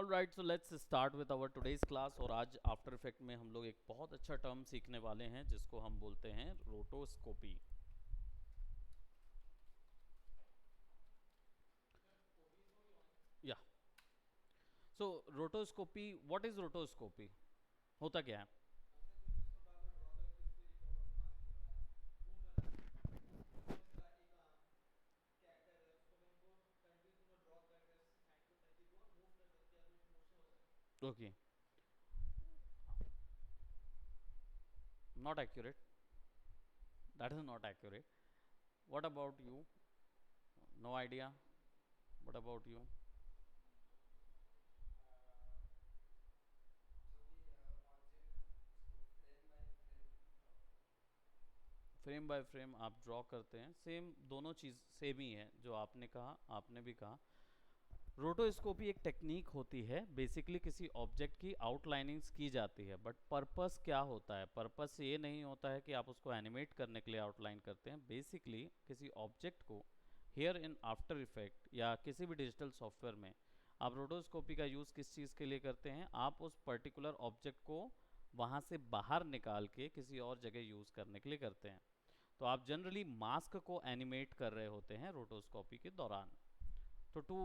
All right, so let's start with our today's class. और आज after effect में हम लोग एक बहुत अच्छा टर्म सीखने वाले हैं जिसको हम बोलते हैं रोटोस्कोपी। या सो रोटोस्कोपी, व्हाट इज रोटोस्कोपी? होता क्या है? Okay, not accurate, that is not accurate. What about you? No idea. What about you? Frame by frame आप ड्रॉ करते हैं, सेम दोनों चीज़ सेम ही है जो आपने कहा, आपने भी कहा। रोटोस्कोपी एक टेक्निक होती है, बेसिकली किसी ऑब्जेक्ट की आउटलाइनिंग्स की जाती है, बट पर्पस क्या होता है? पर्पस ये नहीं होता है कि आप उसको एनिमेट करने के लिए आउटलाइन करते हैं। बेसिकली किसी ऑब्जेक्ट को हेयर इन आफ्टर इफेक्ट या किसी भी डिजिटल सॉफ्टवेयर में आप रोटोस्कोपी का यूज़ किस चीज़ के लिए करते हैं? आप उस पर्टिकुलर ऑब्जेक्ट को वहाँ से बाहर निकाल के किसी और जगह यूज़ करने के लिए करते हैं। तो आप जनरली मास्क को एनिमेट कर रहे होते हैं रोटोस्कोपी के दौरान। तो to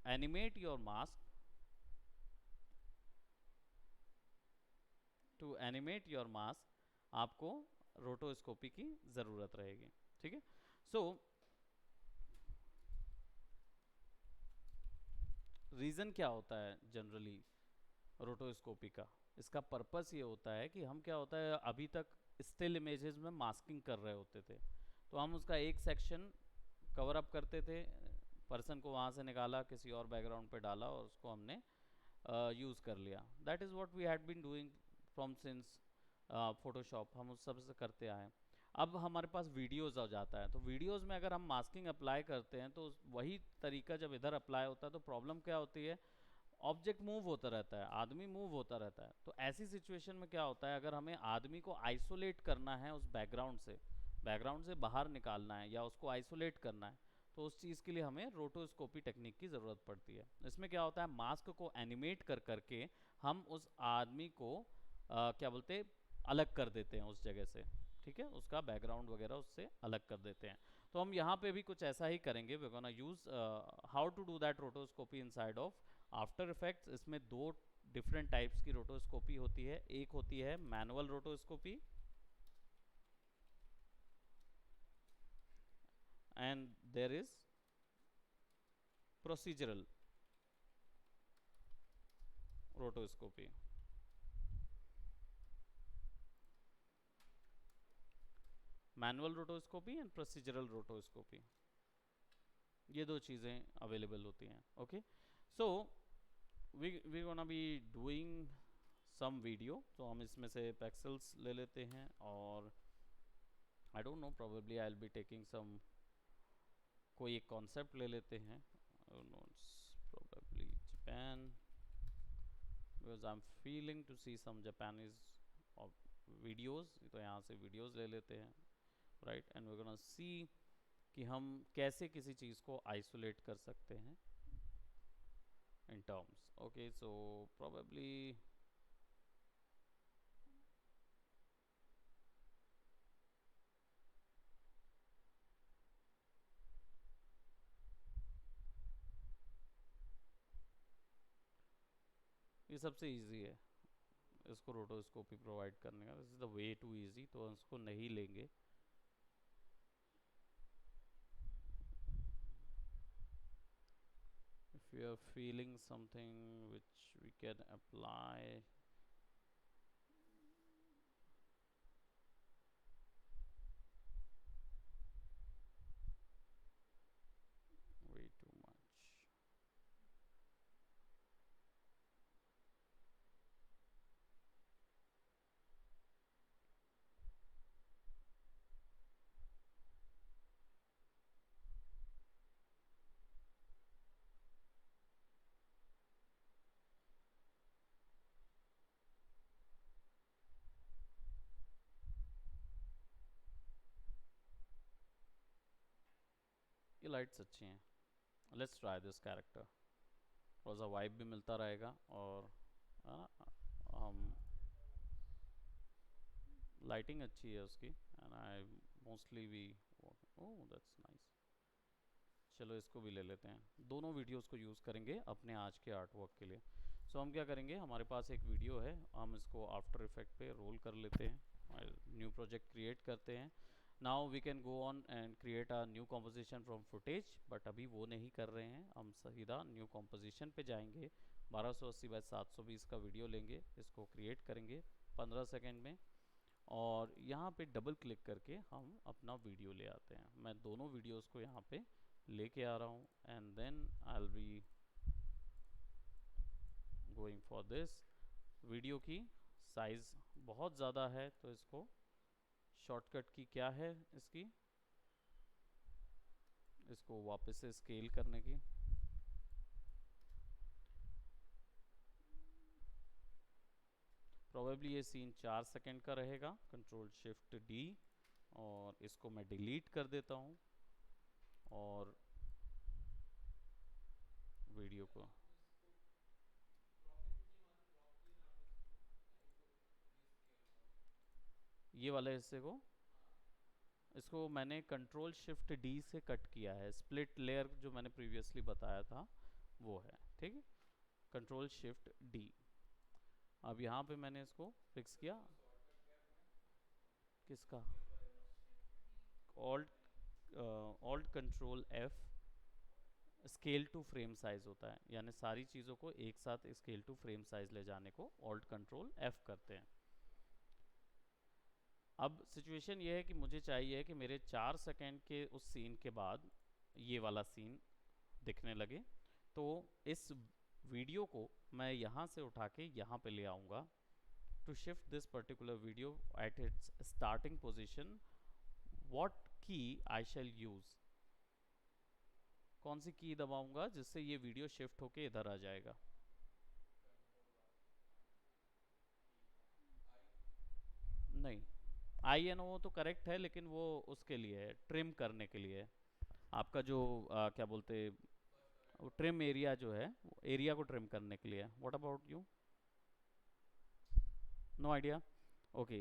animate your mask, to animate your mask आपको रोटोस्कोपी की ज़रूरत रहेगी। ठीक है। सो रीज़न क्या होता है जनरली रोटोस्कोपी का? इसका पर्पस ये होता है कि हम क्या होता है, अभी तक स्टिल इमेजेस में मास्किंग कर रहे होते थे, तो हम उसका एक सेक्शन कवर अप करते थे, पर्सन को वहाँ से निकाला, किसी और बैकग्राउंड पे डाला और उसको हमने यूज़ कर लिया। That is what we had been doing from since Photoshop, हम उस सब से करते आए हैं। अब हमारे पास वीडियोज़ आ जाता है, तो वीडियोज़ में अगर हम मास्किंग अप्लाई करते हैं तो वही तरीका जब इधर अप्लाई होता है तो प्रॉब्लम क्या होती है? ऑब्जेक्ट मूव होता रहता है, आदमी मूव होता रहता है। तो ऐसी सिचुएशन में क्या होता है, अगर हमें आदमी को आइसोलेट करना है उस बैकग्राउंड से बाहर निकालना है या उसको आइसोलेट करना है, तो उस चीज़ के लिए हमें रोटोस्कोपी टेक्निक की ज़रूरत पड़ती है। इसमें क्या होता है, मास्क को एनिमेट कर करके हम उस आदमी को क्या बोलते, अलग कर देते हैं उस जगह से। ठीक है, उसका बैकग्राउंड वगैरह उससे अलग कर देते हैं। तो हम यहाँ पे भी कुछ ऐसा ही करेंगे। We gonna use how to do that rotoscopy inside of after effects. इसमें दो डिफरेंट टाइप्स की रोटोस्कोपी होती है। एक होती है manual rotoscopy and there is procedural rotoscopy. Manual rotoscopy and procedural rotoscopy, ये दो चीज़ें अवेलेबल होती हैं। Okay, so we gonna be doing some video. तो हम इसमें से पिक्सेल्स ले लेते हैं और I don't know, probably I will be taking some, कोई एक कॉन्सेप्ट ले लेते हैं। Probably Japan, because I am feeling to see some Japanese videos. तो यहाँ से वीडियोज़ ले लेते हैं, right. And we gonna see कि हम कैसे किसी चीज़ को आइसोलेट कर सकते हैं in terms. Okay, so probably ये सबसे इजी है इसको रोटोस्कोपी प्रोवाइड करने का। This is the way to easy, तो इसको नहीं लेंगे। If we are feeling something which we can apply, way too much. ये लाइट्स अच्छी हैं। Let's try this character. थोड़ा सा वाइब भी मिलता रहेगा, और हम लाइटिंग अच्छी है उसकी, and I mostly we, oh that's nice. चलो इसको भी ले लेते हैं, दोनों वीडियोस को यूज़ करेंगे अपने आज के आर्ट वर्क के लिए। सो हम क्या करेंगे, हमारे पास एक वीडियो है, हम इसको आफ्टर इफेक्ट पे रोल कर लेते हैं, न्यू प्रोजेक्ट क्रिएट करते हैं। Now we can go on and create a new composition from footage, but अभी वो नहीं कर रहे हैं, हम सीधा न्यू कॉम्पोजिशन पे जाएंगे। 1280 बाई 720 का वीडियो लेंगे, इसको क्रिएट करेंगे 15 सेकेंड में, और यहाँ पे डबल क्लिक करके हम अपना वीडियो ले आते हैं। मैं दोनों वीडियोस को यहाँ पे लेके आ रहा हूँ, and then I will be going for this. Video की साइज़ बहुत ज़्यादा है, तो इसको शॉर्टकट की क्या है इसकी, इसको वापस से स्केल करने की। प्रोबेबली ये सीन 4 सेकंड का रहेगा, कंट्रोल शिफ्ट डी, और इसको मैं डिलीट कर देता हूँ, और वीडियो को ये वाले हिस्से को, इसको मैंने कंट्रोल शिफ्ट डी से कट किया है, स्प्लिट लेयर जो मैंने प्रीवियसली बताया था वो है, ठीक है, कंट्रोल शिफ्ट डी। अब यहाँ पे मैंने इसको फिक्स किया, किसका, alt alt control F, scale to frame size होता है, यानी सारी चीज़ों को एक साथ स्केल टू फ्रेम साइज ले जाने को ऑल्ट कंट्रोल एफ करते हैं। अब सिचुएशन ये है कि मुझे चाहिए कि मेरे 4 सेकेंड के उस सीन के बाद ये वाला सीन दिखने लगे, तो इस वीडियो को मैं यहाँ से उठा के यहाँ पे ले आऊँगा। To shift this particular video at its starting position, what key I shell use, कौन सी की दबाऊंगा जिससे ये वीडियो शिफ्ट होके इधर आ जाएगा। नहीं, आई एन ओ तो करेक्ट है, लेकिन वो उसके लिए है, ट्रिम करने के लिए है। आपका जो क्या बोलते, वो ट्रिम एरिया जो है, एरिया को ट्रिम करने के लिए। What about you, no idea. Okay,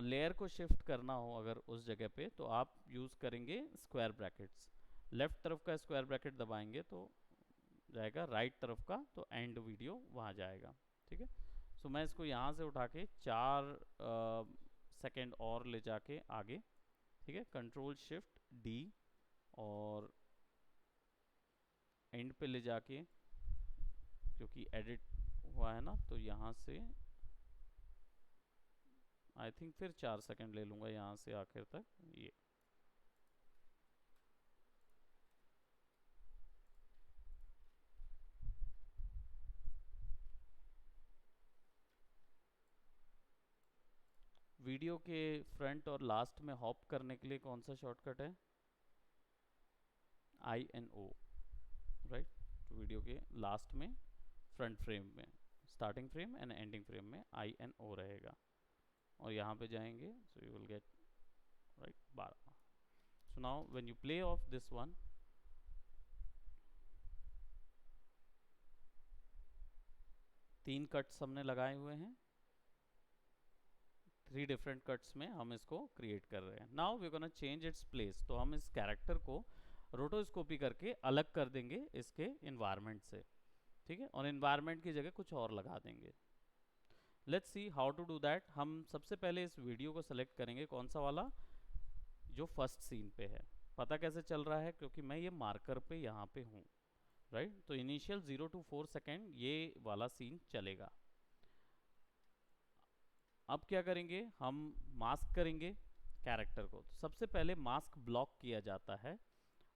layer को शिफ्ट करना हो अगर उस जगह पे, तो आप यूज़ करेंगे स्क्वायर ब्रैकेट्स। लेफ्ट तरफ का स्क्वायर ब्रैकेट दबाएंगे तो जाएगा, राइट तरफ का तो एंड वीडियो वहाँ जाएगा, ठीक है। सो मैं इसको यहाँ से उठा के 4 सेकेंड और ले जाके आगे, ठीक है, कंट्रोल शिफ्ट डी, और एंड पे ले जाके, क्योंकि एडिट हुआ है ना, तो यहाँ से आई थिंक फिर 4 सेकेंड ले लूँगा यहाँ से आखिर तक ये। वीडियो के फ्रंट और लास्ट में हॉप करने के लिए कौन सा शॉर्टकट है, आई एन ओ, राइट। तो वीडियो के लास्ट में, फ्रंट फ्रेम में, starting frame and ending frame में आई एन ओ रहेगा, और यहाँ पे जाएंगे, so you will get right 12। So now when you play of this one, तीन कट्स हमने लगाए हुए हैं, 3 डिफरेंट कट्स में हम इसको क्रिएट कर रहे हैं। Now we gonna change its place, तो हम इस कैरेक्टर को रोटोस्कोपी करके अलग कर देंगे इसके इन्वायरमेंट से, ठीक है, और इन्वायरमेंट की जगह कुछ और लगा देंगे। Let's see how to do that. हम सबसे पहले इस वीडियो को सेलेक्ट करेंगे, कौन सा वाला, जो फर्स्ट सीन पे है। पता कैसे चल रहा है, क्योंकि मैं ये मार्कर पे यहाँ पे हूँ, राइट। तो इनिशियल 0 to 4 सेकेंड ये वाला सीन चलेगा। अब क्या करेंगे, हम मास्क करेंगे कैरेक्टर को। तो सबसे पहले मास्क ब्लॉक किया जाता है।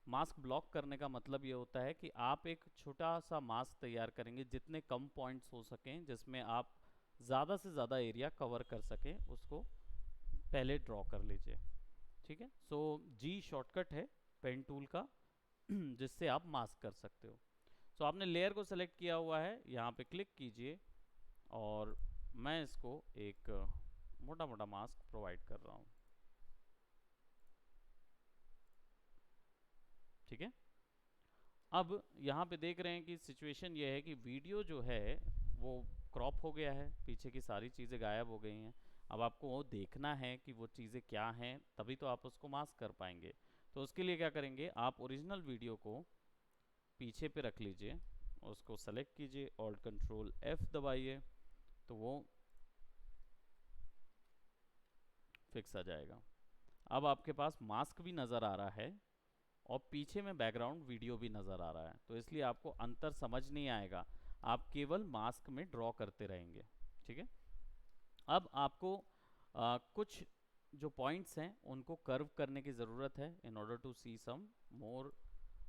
मास्क ब्लॉक करने का मतलब ये होता है कि आप एक छोटा सा मास्क तैयार करेंगे, जितने कम पॉइंट्स हो सकें, जिसमें आप ज़्यादा से ज़्यादा एरिया कवर कर सकें, उसको पहले ड्रॉ कर लीजिए, ठीक है। सो जी शॉर्टकट है पेन टूल का जिससे आप मास्क कर सकते हो। सो आपने लेयर को सेलेक्ट किया हुआ है, यहाँ पे क्लिक कीजिए, और मैं इसको एक मोटा मोटा मास्क प्रोवाइड कर रहा हूँ, ठीक है। अब यहाँ पे देख रहे हैं कि सिचुएशन ये है कि वीडियो जो है वो क्रॉप हो गया है, पीछे की सारी चीज़ें गायब हो गई हैं। अब आपको वो देखना है कि वो चीज़ें क्या हैं, तभी तो आप उसको मास्क कर पाएंगे। तो उसके लिए क्या करेंगे, आप ओरिजिनल वीडियो को पीछे पे रख लीजिए, उसको सेलेक्ट कीजिए, ऑल्ट कंट्रोल एफ दबाइए, तो वो फिक्स आ जाएगा। अब आपके पास मास्क भी नज़र आ रहा है और पीछे में बैकग्राउंड वीडियो भी नज़र आ रहा है, तो इसलिए आपको अंतर समझ नहीं आएगा, आप केवल मास्क में ड्रॉ करते रहेंगे। ठीक है। अब आपको कुछ जो पॉइंट्स हैं उनको कर्व करने की ज़रूरत है in order to see some more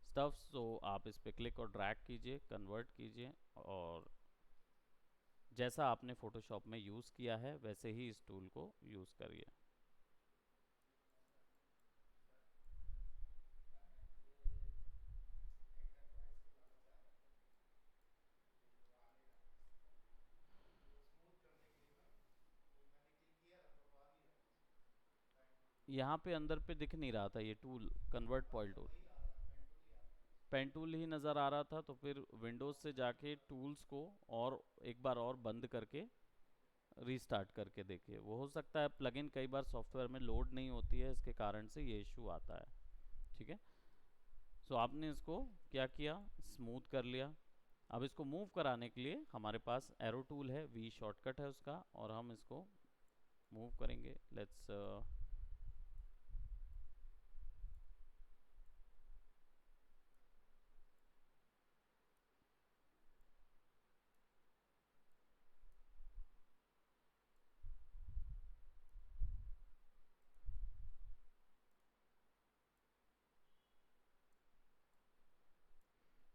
stuff. So आप इस पे क्लिक और ड्रैग कीजिए, कन्वर्ट कीजिए, और जैसा आपने फोटोशॉप में यूज़ किया है वैसे ही इस टूल को यूज़ करिए। यहाँ पे अंदर पे दिख नहीं रहा था ये tool, convert point tool, pen tool ही नज़र आ रहा था। तो फिर विंडोज़ से जाके टूल्स को और एक बार और बंद करके रीस्टार्ट करके देखिए, वो हो सकता है प्लगइन कई बार सॉफ्टवेयर में लोड नहीं होती है, इसके कारण से ये इशू आता है। ठीक है। सो आपने इसको क्या किया, स्मूथ कर लिया। अब इसको मूव कराने के लिए हमारे पास एरो टूल है, वी शॉर्टकट है उसका, और हम इसको मूव करेंगे। लेट्स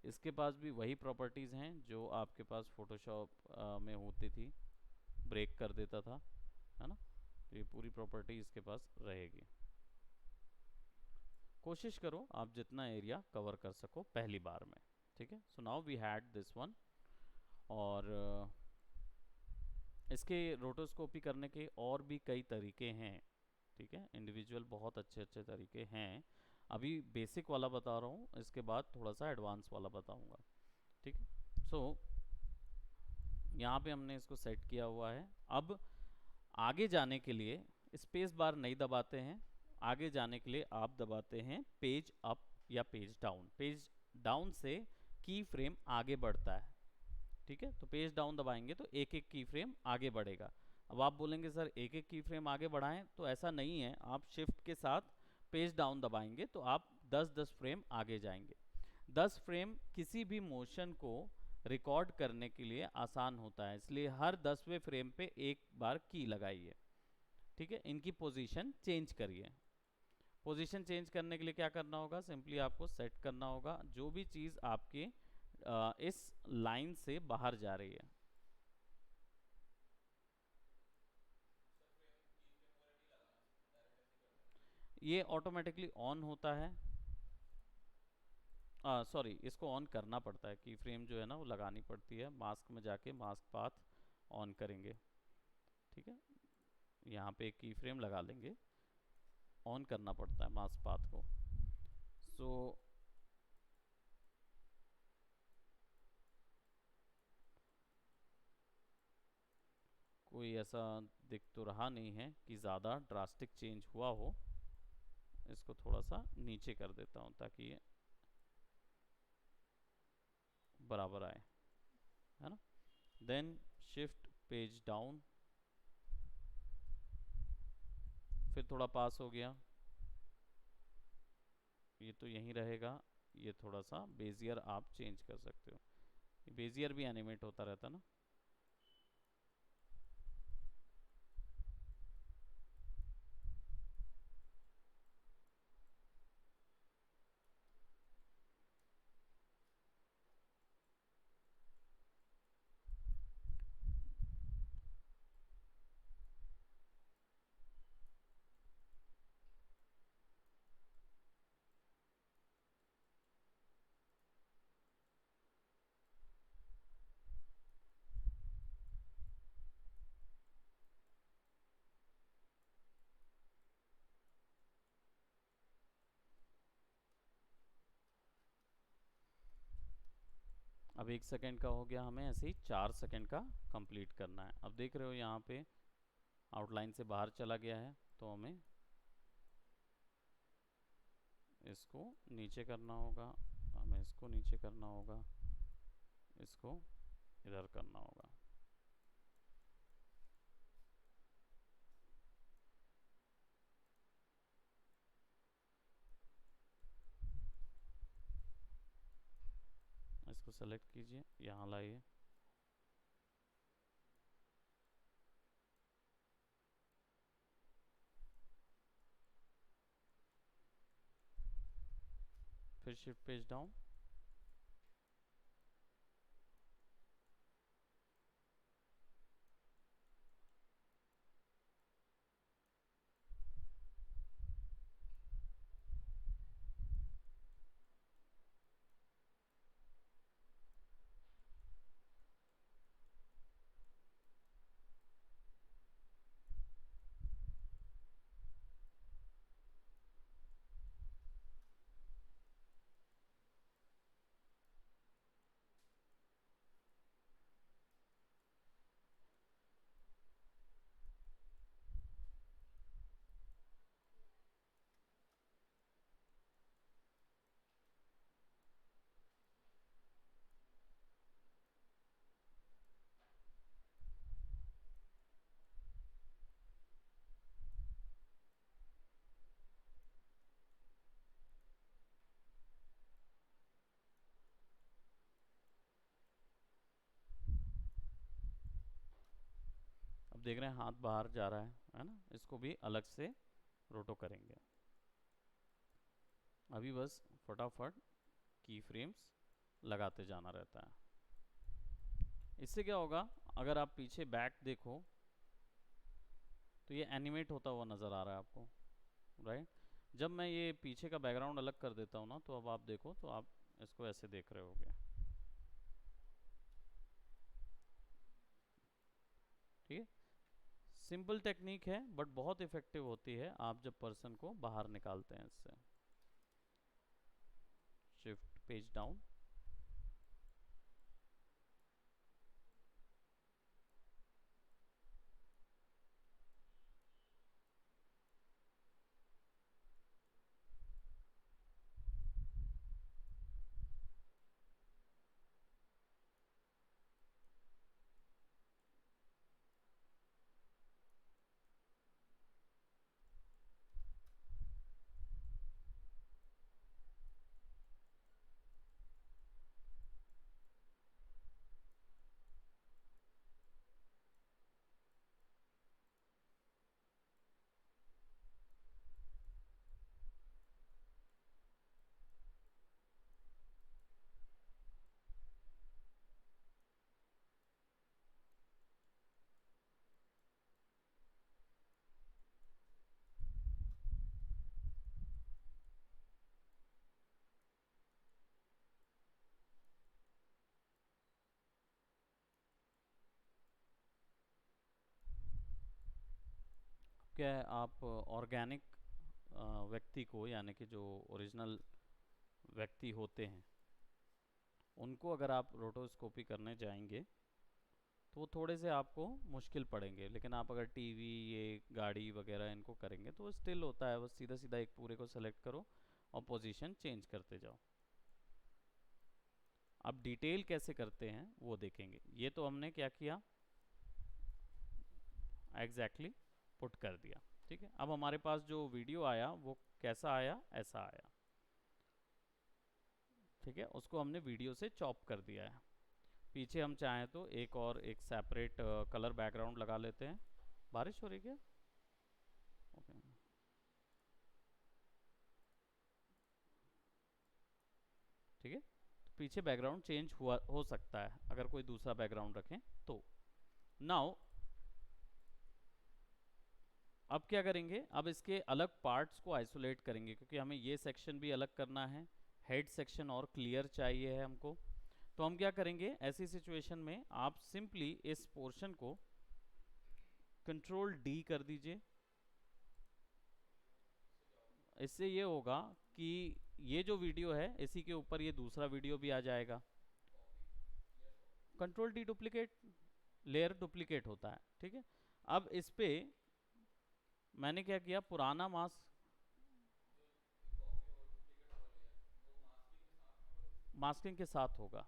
इसके पास भी वही प्रॉपर्टीज़ हैं जो आपके पास फोटोशॉप में होती थी, ब्रेक कर देता था, है ना। तो ये पूरी प्रॉपर्टी इसके पास रहेगी। कोशिश करो आप जितना एरिया कवर कर सको पहली बार में। ठीक है। So now we had this one. और इसके रोटोस्कोपी करने के और भी कई तरीके हैं। ठीक है, इंडिविजुअल बहुत अच्छे अच्छे तरीके हैं। अभी बेसिक वाला बता रहा हूँ, इसके बाद थोड़ा सा एडवांस वाला बताऊंगा। ठीक है। सो यहाँ पे हमने इसको सेट किया हुआ है। अब आगे जाने के लिए स्पेस बार नहीं दबाते हैं, आगे जाने के लिए आप दबाते हैं पेज अप या पेज डाउन। पेज डाउन से की फ्रेम आगे बढ़ता है। ठीक है, तो पेज डाउन दबाएंगे तो एक एक की फ्रेम आगे बढ़ेगा। अब आप बोलेंगे सर एक एक की फ्रेम आगे बढ़ाएं, तो ऐसा नहीं है। आप शिफ्ट के साथ पेज डाउन दबाएंगे तो आप 10-10 फ्रेम आगे जाएंगे। 10 फ्रेम किसी भी मोशन को रिकॉर्ड करने के लिए आसान होता है, इसलिए हर 10वें फ्रेम पे एक बार की लगाइए। ठीक है, इनकी पोजीशन चेंज करिए। पोजीशन चेंज करने के लिए क्या करना होगा, सिंपली आपको सेट करना होगा जो भी चीज़ आपके इस लाइन से बाहर जा रही है। ये ऑटोमेटिकली ऑन होता है। सॉरी, इसको ऑन करना पड़ता है, की फ्रेम जो है ना वो लगानी पड़ती है। मास्क में जाके मास्क पाथ ऑन करेंगे। ठीक है, यहाँ पे एक की फ्रेम लगा लेंगे, ऑन करना पड़ता है मास्क पाथ को। सो कोई ऐसा दिख तो रहा नहीं है कि ज़्यादा ड्रास्टिक चेंज हुआ हो। इसको थोड़ा सा नीचे कर देता हूँ ताकि ये बराबर आए, है ना। देन शिफ्ट पेज डाउन, फिर थोड़ा पास हो गया, ये तो यहीं रहेगा। ये थोड़ा सा बेजियर आप चेंज कर सकते हो, बेजियर भी एनिमेट होता रहता ना। अब 1 सेकेंड का हो गया, हमें ऐसे ही 4 सेकेंड का कंप्लीट करना है। अब देख रहे हो यहाँ पे आउटलाइन से बाहर चला गया है, तो हमें इसको नीचे करना होगा, हमें इसको नीचे करना होगा, इसको इधर करना होगा। इसको सेलेक्ट कीजिए, यहाँ लाइए, फिर शिफ्ट पेज डाउन, अब देख रहे हैं हाथ बाहर जा रहा है ना, इसको भी अलग से रोटो करेंगे। अभी बस फटाफट की फ्रेम्स लगाते जाना रहता है। इससे क्या होगा, अगर आप पीछे बैक देखो तो ये एनिमेट होता हुआ नज़र आ रहा है आपको, राइट। जब मैं ये पीछे का बैकग्राउंड अलग कर देता हूँ ना, तो अब आप देखो तो आप इसको ऐसे देख रहे होगे, ठीक है। सिंपल टेक्निक है बट बहुत इफेक्टिव होती है आप जब पर्सन को बाहर निकालते हैं इससे। शिफ्ट पेज डाउन, क्या है, आप ऑर्गेनिक व्यक्ति को, यानी कि जो ओरिजिनल व्यक्ति होते हैं, उनको अगर आप रोटोस्कोपी करने जाएंगे तो वो थोड़े से आपको मुश्किल पड़ेंगे। लेकिन आप अगर टीवी, ये गाड़ी वगैरह इनको करेंगे तो स्टिल होता है, बस सीधा सीधा एक पूरे को सेलेक्ट करो और पोजीशन चेंज करते जाओ। अब डिटेल कैसे करते हैं वो देखेंगे। ये तो हमने क्या किया, एग्जैक्टली पुट कर दिया, ठीक है। अब हमारे पास जो वीडियो आया वो कैसा आया, ऐसा आया, ठीक है। उसको हमने वीडियो से चॉप कर दिया है। पीछे हम चाहें तो एक और एक सेपरेट कलर बैकग्राउंड लगा लेते हैं। बारिश हो रही क्या? ओके, ठीक है। तो पीछे बैकग्राउंड चेंज हुआ हो सकता है अगर कोई दूसरा बैकग्राउंड रखें तो। नाउ अब क्या करेंगे, अब इसके अलग पार्ट्स को आइसोलेट करेंगे, क्योंकि हमें ये सेक्शन भी अलग करना है, हेड सेक्शन और क्लियर चाहिए है हमको। तो हम क्या करेंगे, ऐसी सिचुएशन में आप सिंपली इस पोर्शन को कंट्रोल डी कर दीजिए। इससे ये होगा कि ये जो वीडियो है इसी के ऊपर ये दूसरा वीडियो भी आ जाएगा। Control D duplicate, layer duplicate होता है, ठीक है। अब इस पे मैंने क्या किया, पुराना मास्क मास्किंग के साथ होगा,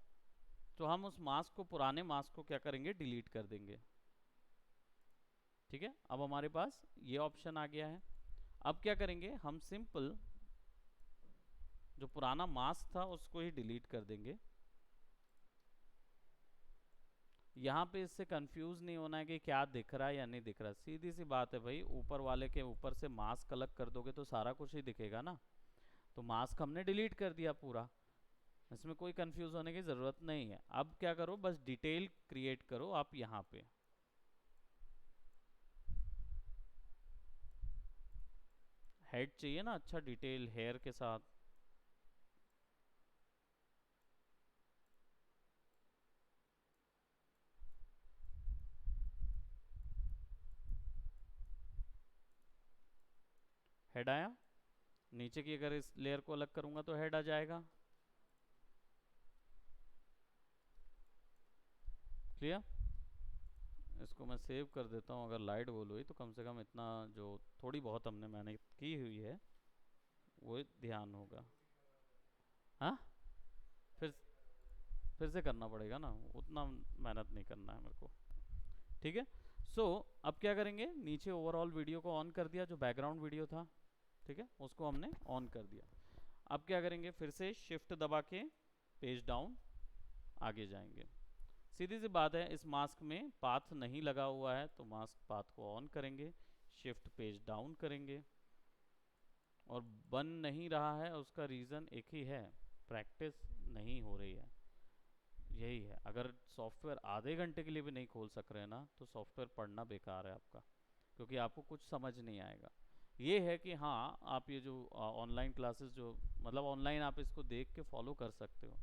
तो हम उस मास्क को, पुराने मास्क को क्या करेंगे, डिलीट कर देंगे, ठीक है। अब हमारे पास ये ऑप्शन आ गया है। अब क्या करेंगे, हम सिंपल जो पुराना मास्क था उसको ही डिलीट कर देंगे। यहाँ पे इससे कंफ्यूज नहीं होना है कि क्या दिख रहा है या नहीं दिख रहा, सीधी सी बात है भाई, ऊपर वाले के ऊपर से मास्क अलग कर दोगे तो सारा कुछ ही दिखेगा ना। तो मास्क हमने डिलीट कर दिया पूरा, इसमें कोई कंफ्यूज होने की ज़रूरत नहीं है। अब क्या करो, बस डिटेल क्रिएट करो आप यहाँ पे। हेड चाहिए ना, अच्छा डिटेल हेयर के साथ। हेड आया, नीचे की अगर इस लेयर को अलग करूंगा तो हेड आ जाएगा। क्लियर। इसको मैं सेव कर देता हूँ, अगर लाइट बोल हुई तो कम से कम इतना जो थोड़ी बहुत हमने मेहनत की हुई है वो ध्यान होगा। हाँ, फिर फिर से करना पड़ेगा ना, उतना मेहनत नहीं करना है मेरे को, ठीक है। सो अब क्या करेंगे, नीचे ओवरऑल वीडियो को ऑन कर दिया, जो बैकग्राउंड वीडियो था, ठीक है, उसको हमने ऑन कर दिया। अब क्या करेंगे, फिर से शिफ्ट दबा के पेज डाउन आगे जाएंगे। सीधी सी बात है, इस मास्क में पाथ नहीं लगा हुआ है तो मास्क पाथ को ऑन करेंगे, शिफ्ट पेज डाउन करेंगे, और बन नहीं रहा है उसका रीज़न एक ही है, प्रैक्टिस नहीं हो रही है, यही है। अगर सॉफ्टवेयर आधे घंटे के लिए भी नहीं खोल सक रहे हैं ना, तो सॉफ्टवेयर पढ़ना बेकार है आपका, क्योंकि आपको कुछ समझ नहीं आएगा। ये है कि हाँ, आप ये जो ऑनलाइन क्लासेस जो, मतलब ऑनलाइन आप इसको देख के फॉलो कर सकते हो,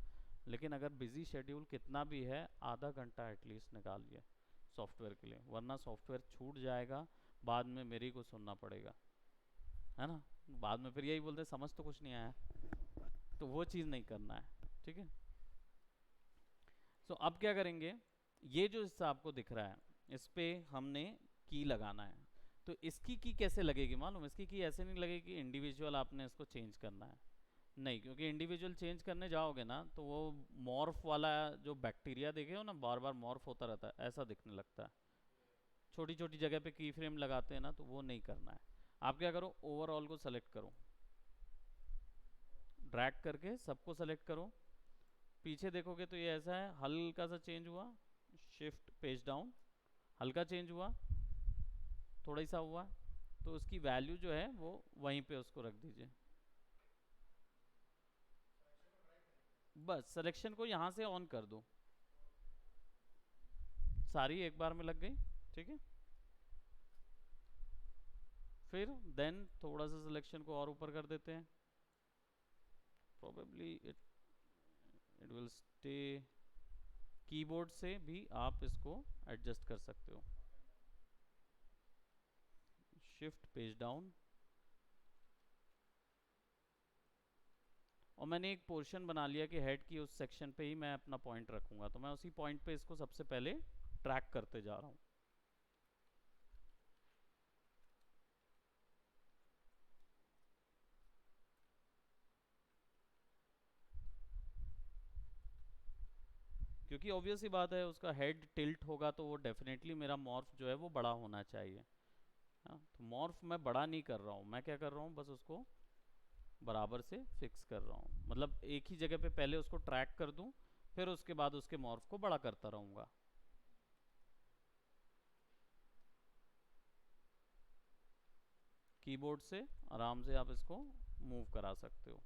लेकिन अगर बिजी शेड्यूल कितना भी है, आधा घंटा एटलीस्ट निकालिए सॉफ्टवेयर के लिए, वरना सॉफ्टवेयर छूट जाएगा, बाद में मेरी को सुनना पड़ेगा, है ना। बाद में फिर यही बोलते समझ तो कुछ नहीं आया, तो वो चीज़ नहीं करना है, ठीक है। अब क्या करेंगे, ये जो हिस्सा आपको दिख रहा है, इस पे हमने की लगाना है। तो इसकी की कैसे लगेगी मालूम, इसकी की ऐसे नहीं लगेगी कि इंडिविजुअल आपने इसको चेंज करना है, नहीं, क्योंकि इंडिविजुअल चेंज करने जाओगे ना तो वो मॉर्फ वाला जो बैक्टीरिया देखे हो ना, बार बार मॉर्फ होता रहता है, ऐसा दिखने लगता है। छोटी छोटी जगह पे की फ्रेम लगाते हैं ना, तो वो नहीं करना है। आप क्या करो, ओवरऑल को सेलेक्ट करो, ड्रैग करके सबको सेलेक्ट करो, पीछे देखोगे तो ये ऐसा है, हल्का सा चेंज हुआ, शिफ्ट पेज डाउन, हल्का चेंज हुआ, थोड़ा ही सा हुआ, तो उसकी वैल्यू जो है वो वहीं पे उसको रख दीजिए। बस सिलेक्शन को यहाँ से ऑन कर दो, सारी एक बार में लग गई, ठीक है। फिर देन थोड़ा सा सिलेक्शन को और ऊपर कर देते हैं, probably it will stay, keyboard से भी आप इसको एडजस्ट कर सकते हो, शिफ्ट पेज डाउन। और मैंने एक पोर्शन बना लिया कि हेड की उस सेक्शन पे ही मैं अपना पॉइंट रखूंगा, तो मैं उसी पॉइंट पे इसको सबसे पहले ट्रैक करते जा रहा हूँ। क्योंकि ऑब्वियस ही बात है, उसका हेड टिल्ट होगा तो वो डेफिनेटली मेरा मॉर्फ जो है वो बड़ा होना चाहिए। हाँ, तो मॉर्फ मैं बड़ा नहीं कर रहा हूँ, मैं क्या कर रहा हूँ, बस उसको बराबर से फिक्स कर रहा हूँ, मतलब एक ही जगह पे पहले उसको ट्रैक कर दूँ, फिर उसके बाद उसके मॉर्फ को बड़ा करता रहूँगा। कीबोर्ड से आराम से आप इसको मूव करा सकते हो,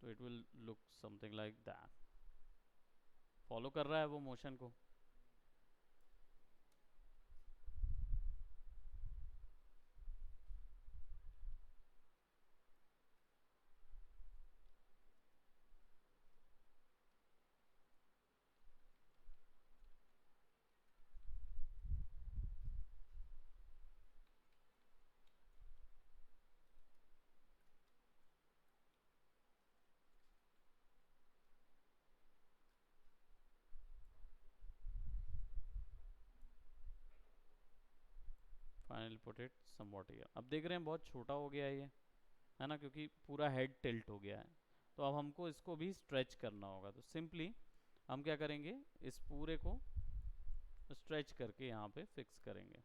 तो it will look something like that. Follow कर रहा है वो मोशन को। Put it somewhat here. अब देख रहे हैं बहुत छोटा हो गया है ये, है ना, क्योंकि पूरा हेड टिल्ट हो गया है। तो अब हमको इसको भी स्ट्रेच करना होगा, तो सिंपली हम क्या करेंगे, इस पूरे को स्ट्रेच करके यहाँ पे फिक्स करेंगे।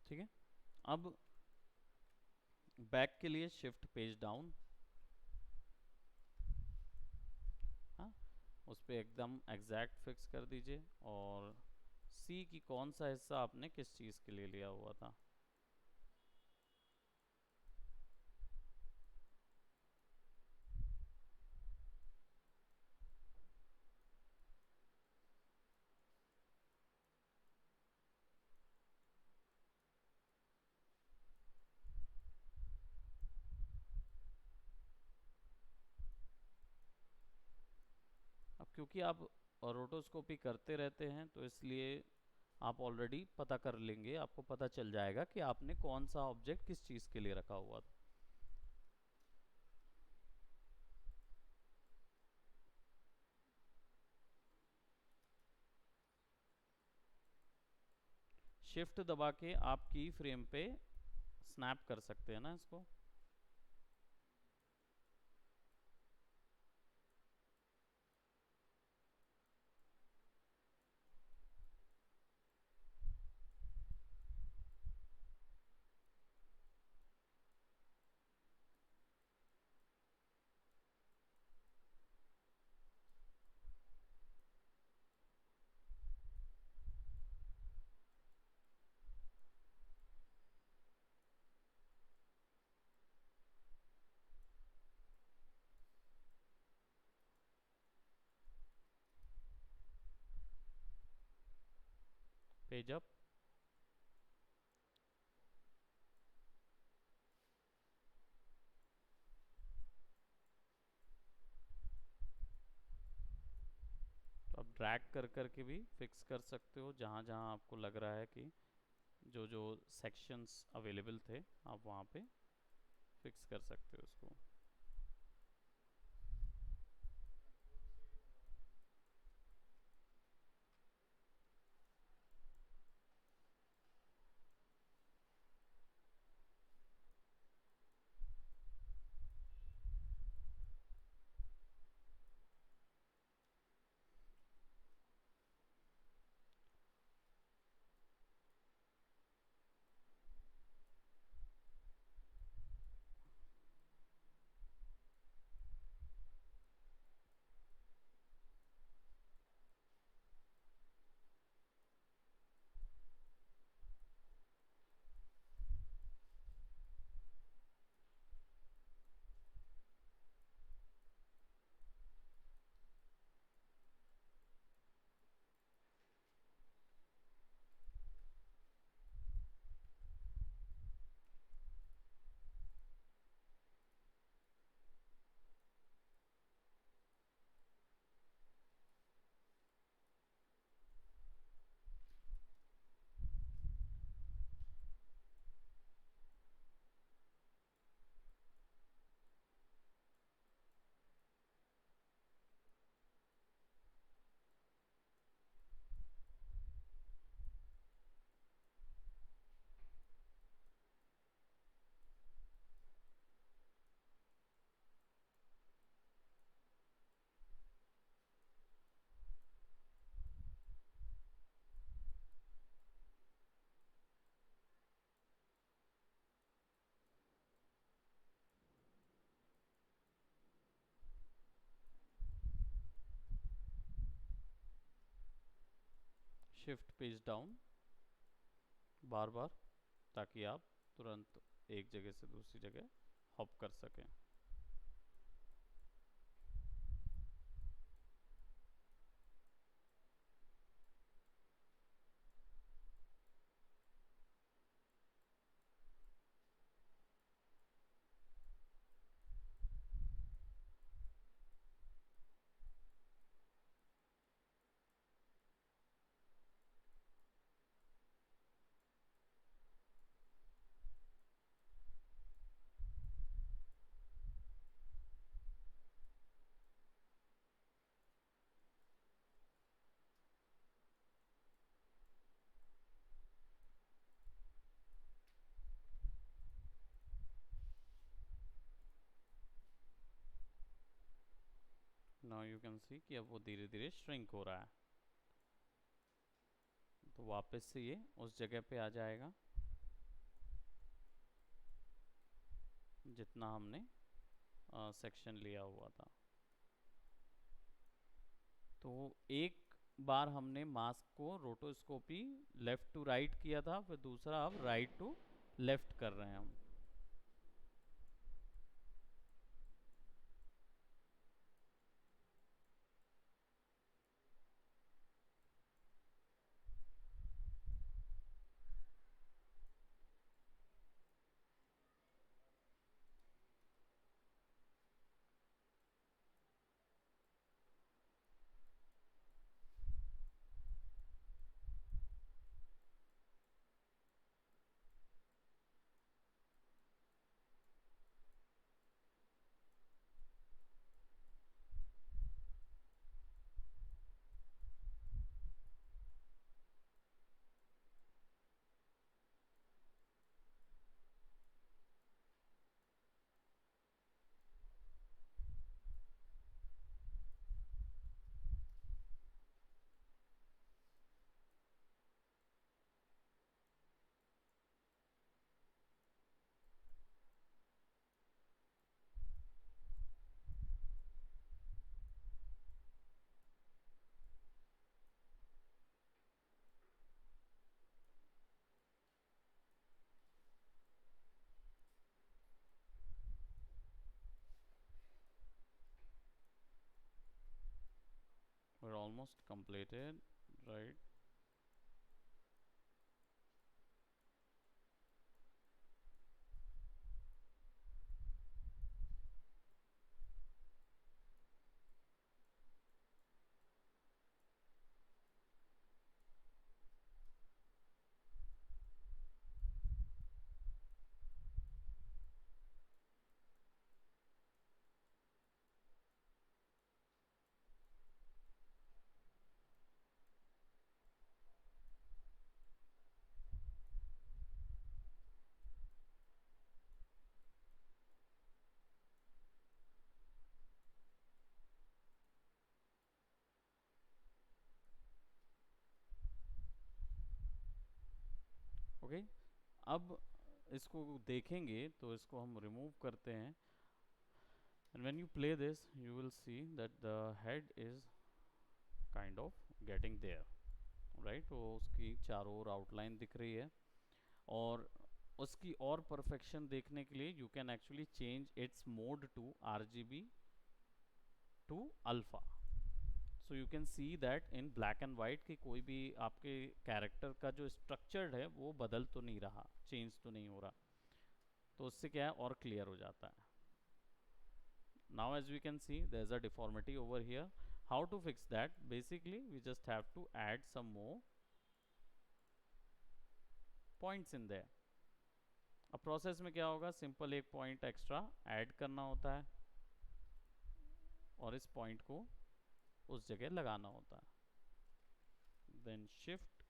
ठीक है, अब बैक के लिए शिफ्ट पेज डाउन, हाँ, उस पर एकदम एग्जैक्ट फिक्स कर दीजिए। और सी की कौन सा हिस्सा आपने किस चीज़ के लिए लिया हुआ था, अब क्योंकि आप रोटोस्कोपी करते रहते हैं तो इसलिए आप ऑलरेडी पता कर लेंगे, आपको पता चल जाएगा कि आपने कौन सा ऑब्जेक्ट किस चीज़ के लिए रखा हुआ था। शिफ्ट दबा के आप की फ्रेम पे स्नैप कर सकते हैं ना इसको। पेज अप, तो आप ड्रैग कर कर के भी फिक्स कर सकते हो, जहाँ जहाँ आपको लग रहा है कि जो जो सेक्शंस अवेलेबल थे आप वहाँ पे फिक्स कर सकते हो उसको। शिफ्ट पेज डाउन बार बार, ताकि आप तुरंत एक जगह से दूसरी जगह हॉप कर सकें। नाउ यू कैन सी कि अब वो धीरे धीरे श्रिंक हो रहा है। तो वापस से ये उस जगह पे आ जाएगा जितना हमने सेक्शन लिया हुआ था। तो एक बार हमने मास्क को रोटोस्कोपी लेफ्ट टू राइट किया था, फिर दूसरा अब राइट टू लेफ्ट कर रहे हैं हम। We're almost completed, right? Okay okay? अब इसको देखेंगे तो इसको हम रिमूव करते हैं। And when you play this, you will see that the head is kind of getting there, right? तो उसकी चारों ओर आउटलाइन दिख रही है, और उसकी और परफेक्शन देखने के लिए you can actually change its mode to RGB to alpha. So you can see that in black and white कि कोई भी आपके कैरेक्टर का जो स्ट्रक्चर है वो बदल तो नहीं रहा, चेंज तो नहीं हो रहा। तो उससे क्या है, और क्लियर हो जाता है। Now as we can see, there's a deformity over here. How to fix that? Basically we just have to add some more points in there. अब प्रोसेस में क्या होगा, सिंपल एक पॉइंट एक्स्ट्रा ऐड करना होता है और इस पॉइंट को उस जगह लगाना होता है। Then shift,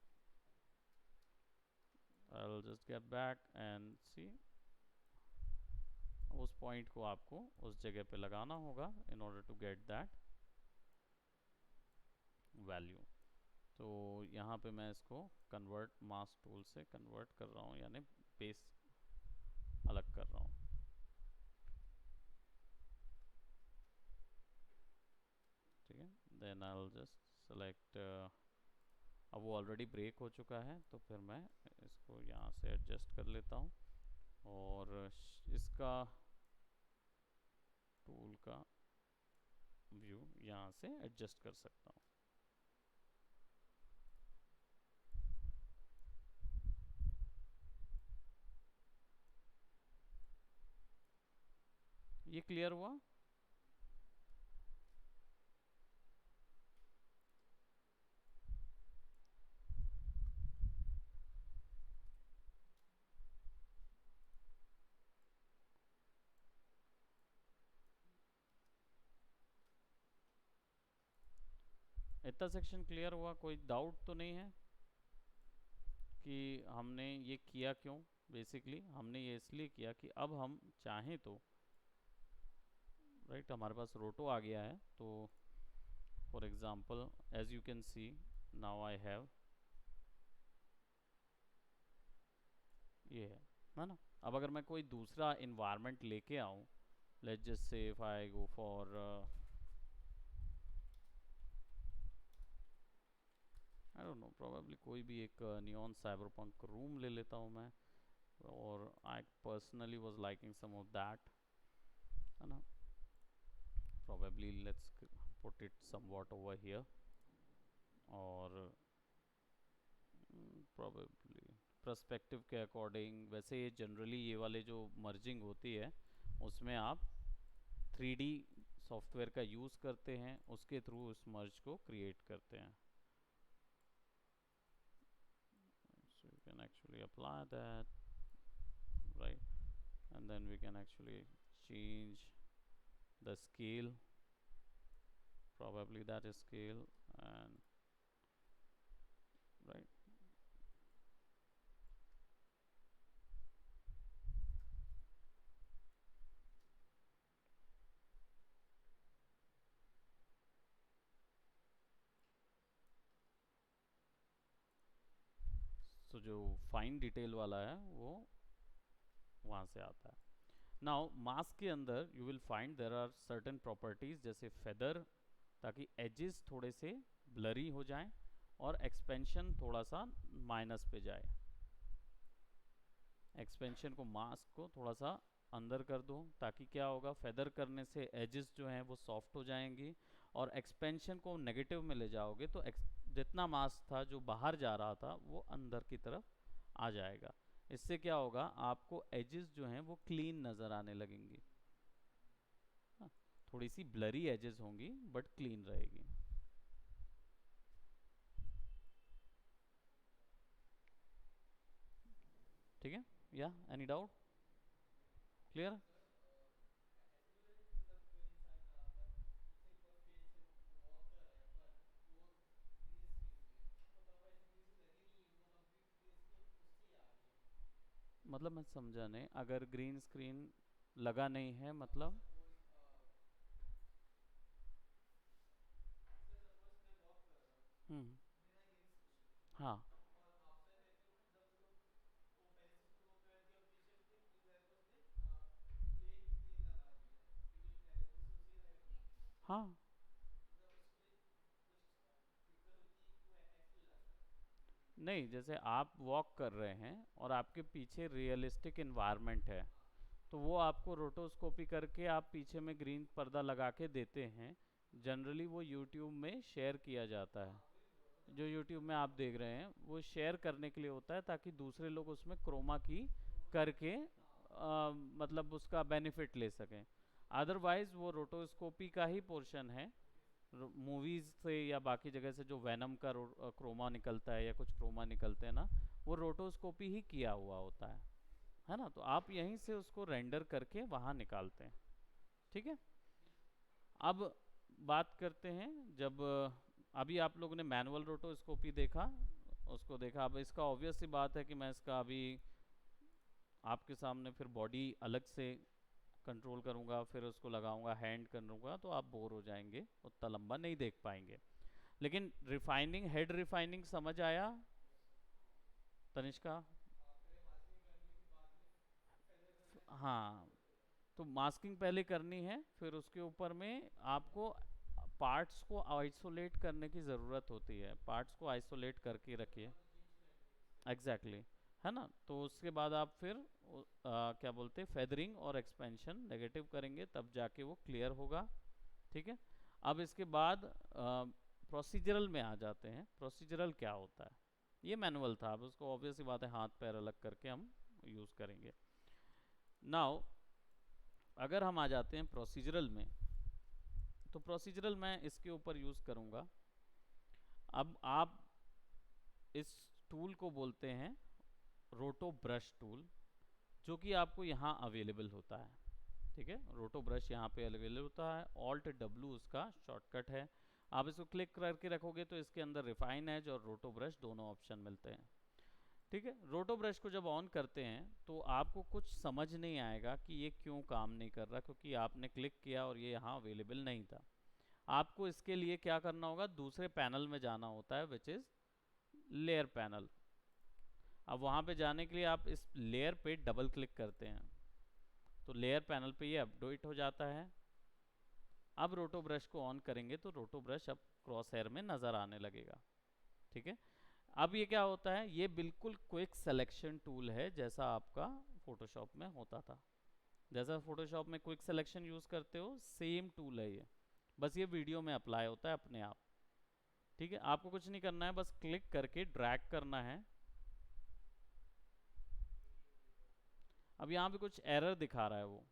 I'll just get back and see. उस पॉइंट को आपको उस जगह पे लगाना होगा in order to get that value. तो यहाँ पे मैं इसको कन्वर्ट मास्क टूल से कन्वर्ट कर रहा हूँ, यानी बेस अलग कर रहा हूँ। ठीक है, then I will just select अब वो ऑलरेडी ब्रेक हो चुका है, तो फिर मैं इसको यहाँ से एडजस्ट कर लेता हूँ और इसका टूल का व्यू यहाँ से एडजस्ट कर सकता हूँ। ये क्लियर हुआ? इतना सेक्शन क्लियर हुआ? कोई डाउट तो नहीं है कि हमने ये किया क्यों? बेसिकली हमने ये इसलिए किया कि अब हम चाहें तो, राइट, हमारे पास रोटो आ गया है, तो for example as you can see now I have ये है ना। अब अगर मैं कोई दूसरा इन्वायरमेंट लेके आऊँ, let's just say if I go for I don't know, probably कोई भी एक नियॉन साइबरपंक रूम ले लेता हूँ मैं, और I personally was liking some of that, है ना। Probably let's put it somewhat over here, और प्रोबेबली पर्सपेक्टिव के अकॉर्डिंग, वैसे ये जनरली ये वाले जो मर्जिंग होती है उसमें आप 3D सॉफ्टवेयर का यूज़ करते हैं, उसके थ्रू उस मर्ज को क्रिएट करते हैं। So you can actually apply that, right, and then we can actually change the scale, probably that is scale, and right. So जो फाइन डिटेल वाला है वो वहाँ से आता है। नाउ मास्क के अंदर you will find there are certain properties, जैसे फेदर, ताकि एजेस थोड़े से ब्लरी हो जाएं और एक्सपेंशन थोड़ा सा माइनस पे जाए। एक्सपेंशन को, मास्क को थोड़ा सा अंदर कर दो, ताकि क्या होगा, फेदर करने से एजेस जो हैं वो सॉफ्ट हो जाएंगी, और एक्सपेंशन को नेगेटिव में ले जाओगे तो जितना मास्क था जो बाहर जा रहा था वो अंदर की तरफ आ जाएगा। इससे क्या होगा, आपको एजेस जो हैं वो क्लीन नज़र आने लगेंगी। हाँ, थोड़ी सी ब्लरी एजेस होंगी बट क्लीन रहेगी। ठीक है, या एनी डाउट? क्लियर? मतलब मैं समझा नहीं, अगर ग्रीन स्क्रीन लगा नहीं है मतलब? हम्म। हाँ। हाँ, नहीं, जैसे आप वॉक कर रहे हैं और आपके पीछे रियलिस्टिक इन्वायरमेंट है, तो वो आपको रोटोस्कोपी करके आप पीछे में ग्रीन पर्दा लगा के देते हैं। जनरली वो यूट्यूब में शेयर किया जाता है, जो यूट्यूब में आप देख रहे हैं वो शेयर करने के लिए होता है, ताकि दूसरे लोग उसमें क्रोमा की करके मतलब उसका बेनिफिट ले सकें। अदरवाइज वो रोटोस्कोपी का ही पोर्शन है। मूवीज से या बाकी जगह से जो वैनम का क्रोमा निकलता है या कुछ क्रोमा निकलते हैं ना, वो रोटोस्कोपी ही किया हुआ होता है ना। तो आप यहीं से उसको रेंडर करके वहाँ निकालते हैं। ठीक है, अब बात करते हैं, जब अभी आप लोगों ने मैनुअल रोटोस्कोपी देखा, उसको देखा, अब इसका ऑब्वियस सी बात है कि मैं इसका अभी आपके सामने फिर बॉडी अलग से कंट्रोल करूंगा, फिर उसको लगाऊंगा, हैंड करूंगा, तो आप बोर हो जाएंगे, उतना लंबा नहीं देख पाएंगे। लेकिन रिफाइनिंग, हेड रिफाइनिंग समझ आया तनिष्का? हाँ, तो मास्किंग पहले करनी है, फिर उसके ऊपर में आपको पार्ट्स को आइसोलेट करने की ज़रूरत होती है, पार्ट्स को आइसोलेट करके रखिए। एग्जैक्टली है ना। तो उसके बाद आप फिर क्या बोलते हैं, फेदरिंग और एक्सपेंशन नेगेटिव करेंगे, तब जाके वो क्लियर होगा। ठीक है। अब इसके बाद प्रोसीजरल में आ जाते हैं। प्रोसीजरल क्या होता है, ये मैनुअल था, अब उसको ऑब्वियस सी बात है हाथ पैर अलग करके हम यूज़ करेंगे। नाउ अगर हम आ जाते हैं प्रोसीजरल में, तो प्रोसीजरल मैं इसके ऊपर यूज़ करूँगा। अब आप इस टूल को बोलते हैं रोटो ब्रश टूल, जो कि आपको यहाँ अवेलेबल होता है। ठीक है, रोटो ब्रश यहाँ पे अवेलेबल होता है, ऑल्ट डब्ल्यू उसका शॉर्टकट है। आप इसको क्लिक करके रखोगे तो इसके अंदर रिफाइन एज और रोटो ब्रश दोनों ऑप्शन मिलते हैं। ठीक है, रोटो ब्रश को जब ऑन करते हैं तो आपको कुछ समझ नहीं आएगा कि ये क्यों काम नहीं कर रहा, क्योंकि आपने क्लिक किया और ये यहाँ अवेलेबल नहीं था। आपको इसके लिए क्या करना होगा, दूसरे पैनल में जाना होता है, विच इज़ लेयर पैनल। अब वहाँ पे जाने के लिए आप इस लेयर पे डबल क्लिक करते हैं तो लेयर पैनल पे ये अपडेट हो जाता है। अब रोटो ब्रश को ऑन करेंगे तो रोटो ब्रश अब क्रॉस हेयर में नज़र आने लगेगा। ठीक है, अब ये क्या होता है, ये बिल्कुल क्विक सिलेक्शन टूल है, जैसा आपका फोटोशॉप में होता था। जैसा फोटोशॉप में क्विक सिलेक्शन यूज़ करते हो, सेम टूल है ये, बस ये वीडियो में अप्लाई होता है अपने आप। ठीक है, आपको कुछ नहीं करना है, बस क्लिक करके ड्रैग करना है। अब यहाँ पे कुछ एरर दिखा रहा है वो।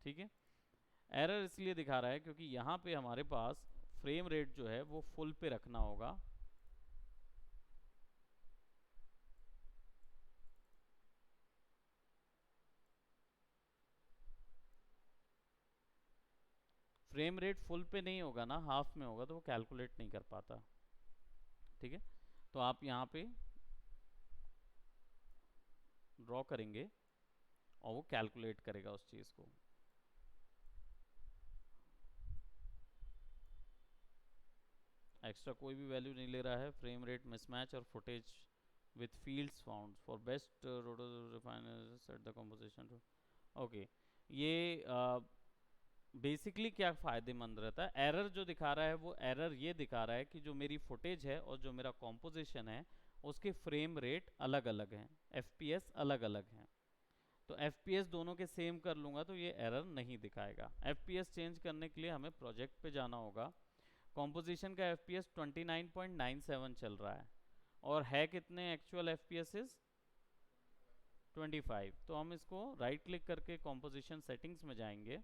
ठीक है, एरर इसलिए दिखा रहा है क्योंकि यहाँ पे हमारे पास फ्रेम रेट जो है वो फुल पे रखना होगा। फ्रेम रेट फुल पे नहीं होगा ना, हाफ में होगा, तो वो कैलकुलेट नहीं कर पाता। ठीक है, तो आप यहाँ पे ड्रॉ करेंगे और वो कैलकुलेट करेगा उस चीज़ को। एक्स्ट्रा कोई भी वैल्यू नहीं ले रहा है। फ्रेम रेट मिसमैच और footage with fields found for best roto refiner set the composition. Okay, ये बेसिकली क्या फ़ायदेमंद रहता है, एरर जो दिखा रहा है वो एरर ये दिखा रहा है कि जो मेरी फुटेज है और जो मेरा कॉम्पोजिशन है उसके फ्रेम रेट अलग अलग हैं, एफपीएस अलग अलग हैं। तो एफपीएस दोनों के सेम कर लूँगा तो ये एरर नहीं दिखाएगा। एफपीएस चेंज करने के लिए हमें प्रोजेक्ट पे जाना होगा। कॉम्पोजिशन का एफपीएस 29.97 चल रहा है और है कितने एक्चुअल एफपीएस 25। तो हम इसको राइट क्लिक करके कॉम्पोजिशन सेटिंग्स में जाएंगे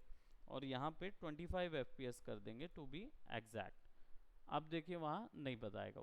और यहाँ पे 25 एफपीएस कर देंगे टू बी एग्जैक्ट। अब देखिए वहाँ नहीं बताएगा।